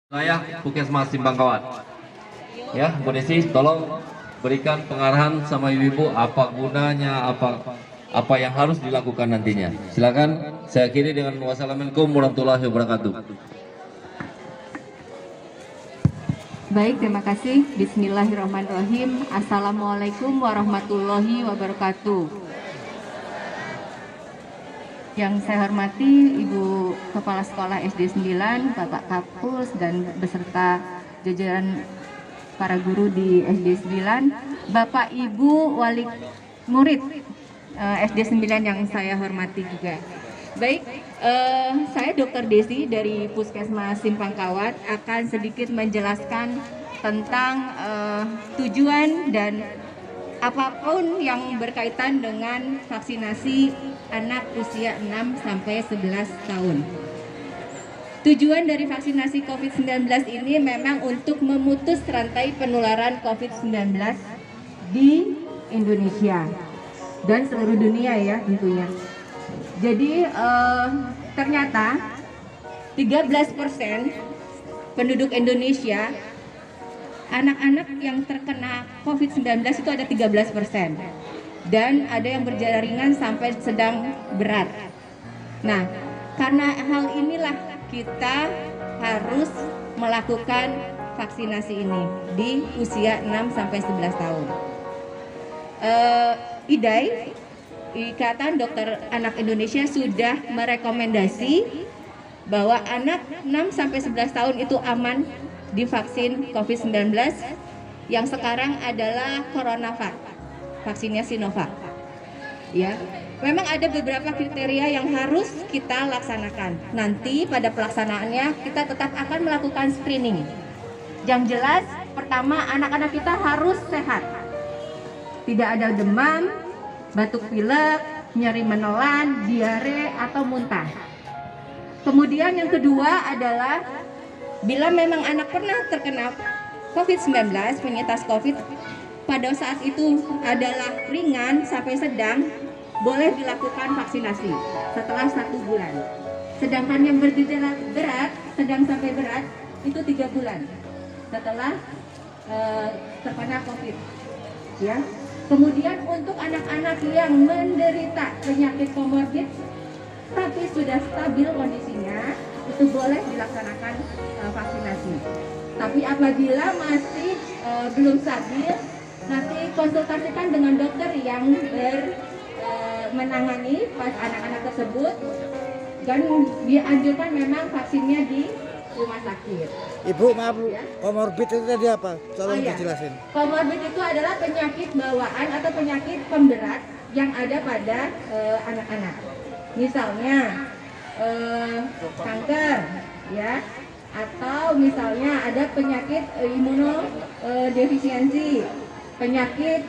Wilayah Puskesmas Simpang Kawat. Ya, Bu Desi, tolong berikan pengarahan sama ibu-ibu apa gunanya, apa yang harus dilakukan nantinya. Silakan, saya akhiri dengan wassalamualaikum warahmatullahi wabarakatuh. Baik, terima kasih. Bismillahirrahmanirrahim. Assalamualaikum warahmatullahi wabarakatuh. Yang saya hormati Ibu Kepala Sekolah SD 9, Bapak Kapus, dan beserta jajaran para guru di SD 9, Bapak Ibu Wali Murid SD 9 yang saya hormati juga. Baik, saya Dr. Desi dari Puskesmas Simpang Kawat akan sedikit menjelaskan tentang tujuan dan apapun yang berkaitan dengan vaksinasi anak usia 6 sampai 11 tahun. Tujuan dari vaksinasi COVID-19 ini memang untuk memutus rantai penularan COVID-19 di Indonesia dan seluruh dunia ya tentunya. Jadi ternyata 13% penduduk Indonesia anak-anak yang terkena COVID-19 itu ada 13%. Dan ada yang bergejala ringan sampai sedang berat. Nah, karena hal inilah kita harus melakukan vaksinasi ini di usia 6 sampai 11 tahun. IDAI, Ikatan Dokter Anak Indonesia, sudah merekomendasi bahwa anak 6 sampai 11 tahun itu aman divaksin COVID-19 yang sekarang adalah CoronaVac, vaksinnya Sinovac. Ya, memang ada beberapa kriteria yang harus kita laksanakan. Nanti pada pelaksanaannya kita tetap akan melakukan screening. Yang jelas, pertama anak-anak kita harus sehat. Tidak ada demam, batuk pilek, nyeri menelan, diare atau muntah. Kemudian yang kedua adalah bila memang anak pernah terkena COVID-19, penyintas COVID, pada saat itu adalah ringan sampai sedang, boleh dilakukan vaksinasi setelah 1 bulan. Sedangkan yang bergejala berat, sedang sampai berat, itu 3 bulan setelah terkena COVID. Ya. Kemudian untuk anak-anak yang menderita penyakit komorbid tapi sudah stabil kondisinya, itu boleh dilaksanakan vaksinasi. Tapi apabila masih belum stabil, nanti konsultasikan dengan dokter yang menangani anak-anak tersebut, dan dianjurkan memang vaksinnya di rumah sakit. Ibu, maaf, ya? Komorbid itu tadi apa? Tolong dijelasin. Komorbid itu adalah penyakit bawaan atau penyakit pemberat yang ada pada anak-anak. Misalnya kanker, ya, atau misalnya ada penyakit imunodefisiensi, penyakit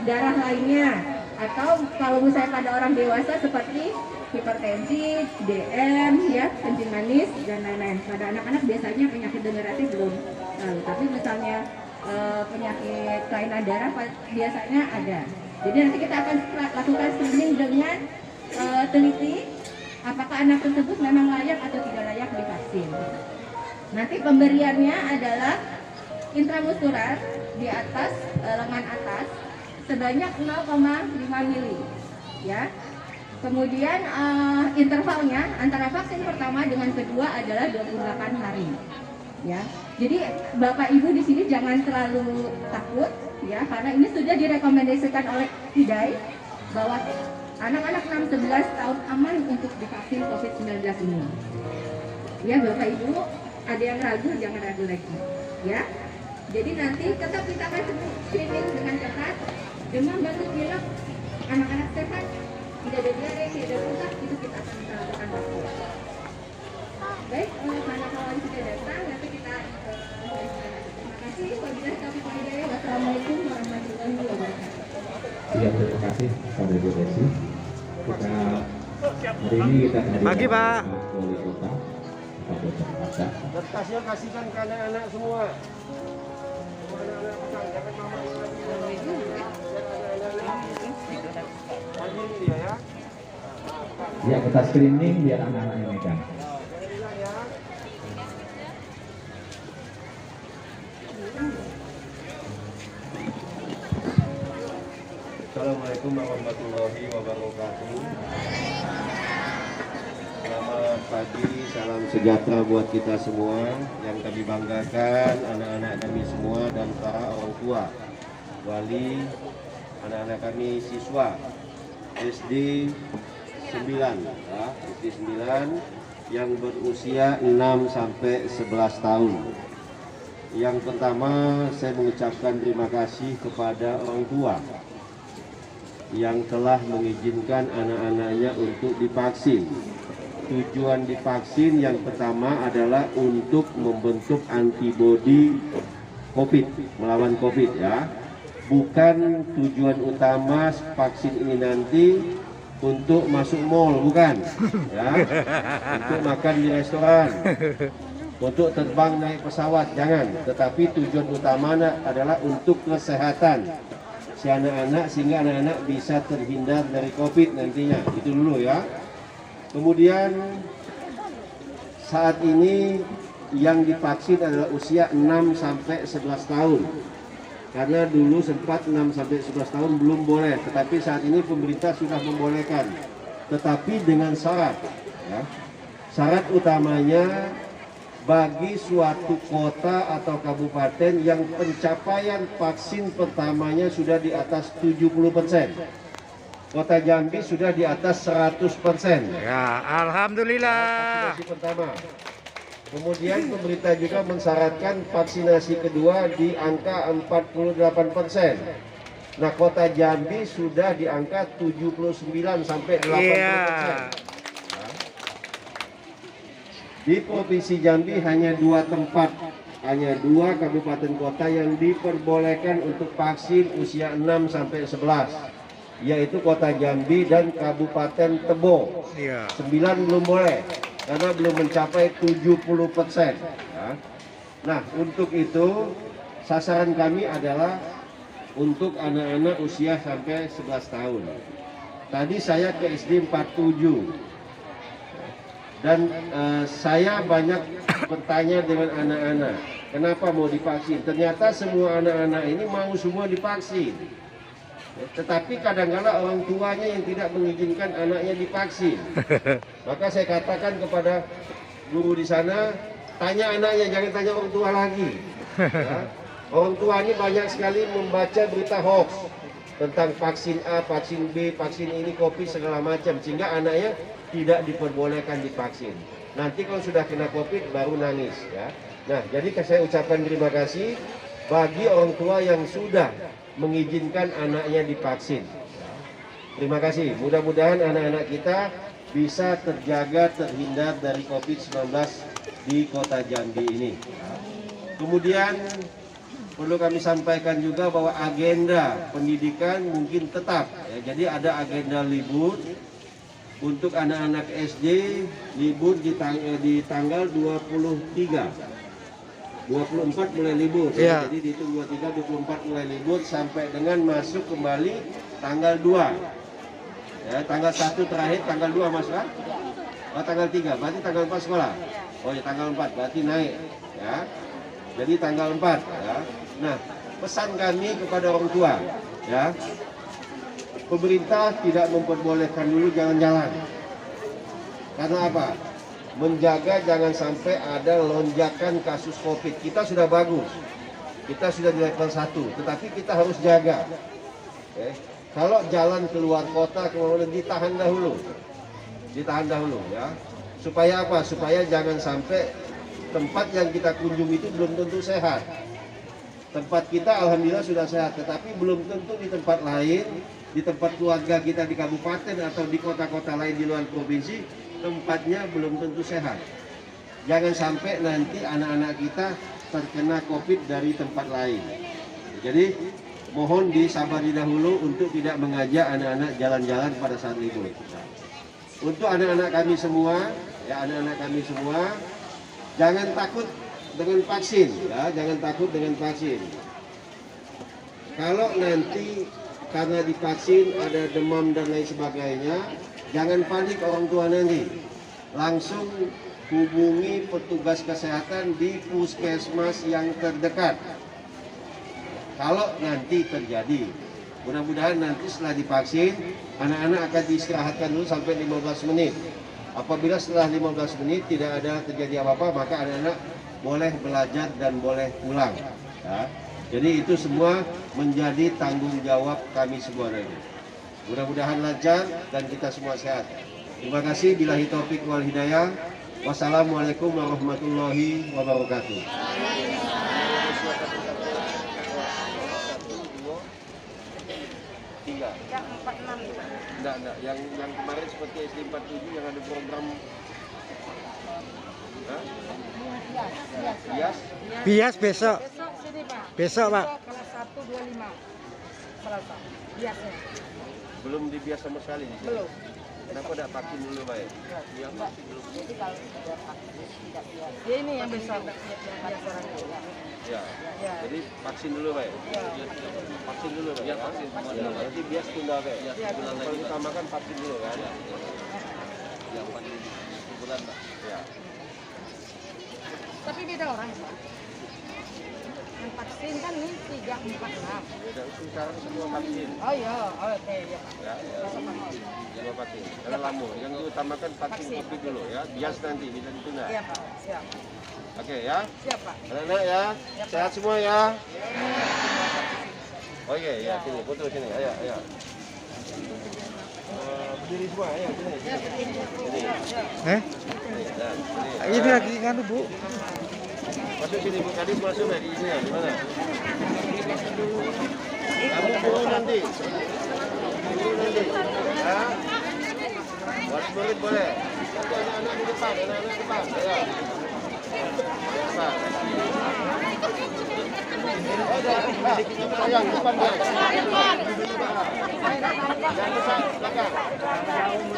darah lainnya, atau kalau misalnya pada orang dewasa seperti hipertensi, DM, ya, kencing manis dan lain-lain. Pada anak-anak biasanya penyakit degeneratif belum tahu, tapi misalnya penyakit kelainan darah biasanya ada. Jadi nanti kita akan lakukan screening dengan teliti apakah anak tersebut memang layak atau tidak layak divaksin. Nanti pemberiannya adalah intramuskular di atas lengan atas sebanyak 0,5 mili, ya. Kemudian intervalnya antara vaksin pertama dengan kedua adalah 28 hari, ya. Jadi Bapak Ibu di sini jangan terlalu takut, ya, karena ini sudah direkomendasikan oleh IDAI bahwa anak-anak 6-11 tahun aman untuk divaksin COVID-19 ini. Ya, Bapak Ibu, ada yang ragu, jangan ragu lagi, ya. Jadi nanti tetap kita akan screening dengan ketat. Demam, batuk pilek, anak-anak sehat, tidak ada diare, tidak ada muntah, itu kita akan lakukan vaksin. Baik, karena kawan sudah datang, nanti kita terima kasih. Wabillahi taufiq wal hidayah. Wassalamualaikum warahmatullahi wabarakatuh. Ya, terima kasih kepada Ibu Desi. Kita hari ini kita Pagi, Pak. Wali Kota Kabupaten Padang. Berkasnya kasihkan ke anak-anak semua. Anak-anak pesan, jangan mama dia ya. Ya, kita screening biar anak-anak yang megang. Assalamualaikum warahmatullahi wabarakatuh. Selamat pagi, salam sejahtera buat kita semua. Yang kami banggakan anak-anak kami semua dan para orang tua, wali, anak-anak kami siswa SD 9 ya, SD 9 yang berusia 6 sampai 11 tahun. Yang pertama, saya mengucapkan terima kasih kepada orang tua yang telah mengizinkan anak-anaknya untuk divaksin. Tujuan divaksin yang pertama adalah untuk membentuk antibodi COVID, melawan COVID ya. Bukan tujuan utama vaksin ini nanti untuk masuk mall, bukan ya, untuk makan di restoran, untuk terbang naik pesawat, jangan. Tetapi tujuan utamanya adalah untuk kesehatan si anak-anak, sehingga anak-anak bisa terhindar dari COVID nantinya. Itu dulu ya. Kemudian saat ini yang divaksin adalah usia 6 sampai 11 tahun. Karena dulu sempat 6 sampai 11 tahun belum boleh, tetapi saat ini pemerintah sudah membolehkan. Tetapi dengan syarat ya. Syarat utamanya bagi suatu kota atau kabupaten yang pencapaian vaksin pertamanya sudah di atas 70%. Kota Jambi sudah di atas 100%. Ya, alhamdulillah. Vaksinasi pertama. Kemudian pemerintah juga mensyaratkan vaksinasi kedua di angka 48%. Nah, Kota Jambi sudah di angka 79 sampai 80%. Iya. Di Provinsi Jambi hanya 2 tempat, hanya 2 kabupaten kota yang diperbolehkan untuk vaksin usia 6 sampai 11, yaitu Kota Jambi dan Kabupaten Tebo. Iya. 9 belum boleh karena belum mencapai 70%. Ya. Nah, untuk itu sasaran kami adalah untuk anak-anak usia sampai 11 tahun. Tadi saya ke SD 47 dan saya banyak bertanya dengan anak-anak, kenapa mau divaksin? Ternyata semua anak-anak ini mau semua divaksin. Tetapi kadang-kala orang tuanya yang tidak mengizinkan anaknya divaksin. Maka saya katakan kepada guru di sana, tanya anaknya, jangan tanya orang tua lagi. Ya. Orang tua ini banyak sekali membaca berita hoax tentang vaksin A, vaksin B, vaksin ini, COVID segala macam, sehingga anaknya tidak diperbolehkan divaksin. Nanti kalau sudah kena COVID baru nangis ya. Nah, jadi saya ucapkan terima kasih bagi orang tua yang sudah mengizinkan anaknya divaksin. Terima kasih. Mudah-mudahan anak-anak kita bisa terjaga, terhindar dari COVID-19 di Kota Jambi ini. Kemudian perlu kami sampaikan juga bahwa agenda pendidikan mungkin tetap ya. Jadi ada agenda libur untuk anak-anak SD, libur di tanggal 23. 24 mulai libur, ya. Jadi dihitung 23, 24 mulai libur sampai dengan masuk kembali tanggal 2. Ya, tanggal 1 terakhir, tanggal 2 Mas kan? Oh, tanggal 3, berarti tanggal 4 sekolah. Oh ya, tanggal 4 berarti naik ya. Jadi tanggal 4 ya. Nah, pesan kami kepada orang tua ya. Pemerintah tidak memperbolehkan dulu jalan-jalan. Karena apa? Menjaga jangan sampai ada lonjakan kasus COVID. Kita sudah bagus, kita sudah di level 1, tetapi kita harus jaga. Kalau jalan keluar kota, kemudian ditahan dahulu ya. Supaya apa? Supaya jangan sampai tempat yang kita kunjungi itu belum tentu sehat. Tempat kita alhamdulillah sudah sehat, tetapi belum tentu di tempat lain, di tempat keluarga kita di kabupaten atau di kota-kota lain di luar provinsi, tempatnya belum tentu sehat. Jangan sampai nanti anak-anak kita terkena COVID dari tempat lain. Jadi mohon disabari dahulu untuk tidak mengajak anak-anak jalan-jalan pada saat libur. Untuk anak-anak kami semua, ya anak-anak kami semua, jangan takut dengan vaksin, ya jangan takut dengan vaksin. Kalau nanti karena divaksin ada demam dan lain sebagainya, jangan panik orang tua nanti. Langsung hubungi petugas kesehatan di puskesmas yang terdekat. Kalau nanti terjadi Mudah-mudahan nanti setelah divaksin, anak-anak akan diistirahatkan dulu sampai 15 menit. Apabila setelah 15 menit tidak ada terjadi apa-apa, maka anak-anak boleh belajar dan boleh pulang. Ya. Jadi itu semua menjadi tanggung jawab kami semua nanti. Mudah-mudahan lancar dan kita semua sehat. Terima kasih. Billahi taufik wal hidayah. Wassalamualaikum warahmatullahi wabarakatuh. Enggak. Yang kemarin seperti SD 47 yang ada program Bias besok. Besok sini Pak. Besok Pak. Besok kelas 125. Selasa. Biasnya. belum dibias sama sekali. Belum. Kenapa tidak vaksin dulu Pak? Yang vaksin dulu. Jadi kalau sudah vaksin tidak bias. Ya ini yang besok bias orang tua. Ya. Ya. Jadi vaksin dulu Pak. Vaksin dulu Pak. Ya, vaksin semua dulu. Nanti bias tunda Pak. Ya. Kalau utamakan vaksin dulu kan. Yang paling bulan Pak. Ya. Tapi beda orang Pak. Yang vaksin kan ini 346. Beda sekarang semua vaksin. Oh iya, oke ya Pak. Ya. Semua vaksin. Karena lama. Yang diutamakan vaksin COVID dulu ya. Bias nanti bisa ditunda. Iya Pak, siap. Oke ya. Siap Pak. Anak-anak ya. Sehat semua ya. Oke ya, sini, foto sini. Ayo. Berdiri semua, ayo sini. Sini. Ini lagi nganu Bu. Masuk sini, Bu. Kadis masuk di sini. Di mana? Kamu turun nanti. Turun nanti. Ya. Balik boleh. Nanti anak-anak di depan. Ayo. Depan. Yang depan dia. Yang depan, belakang. Belakang.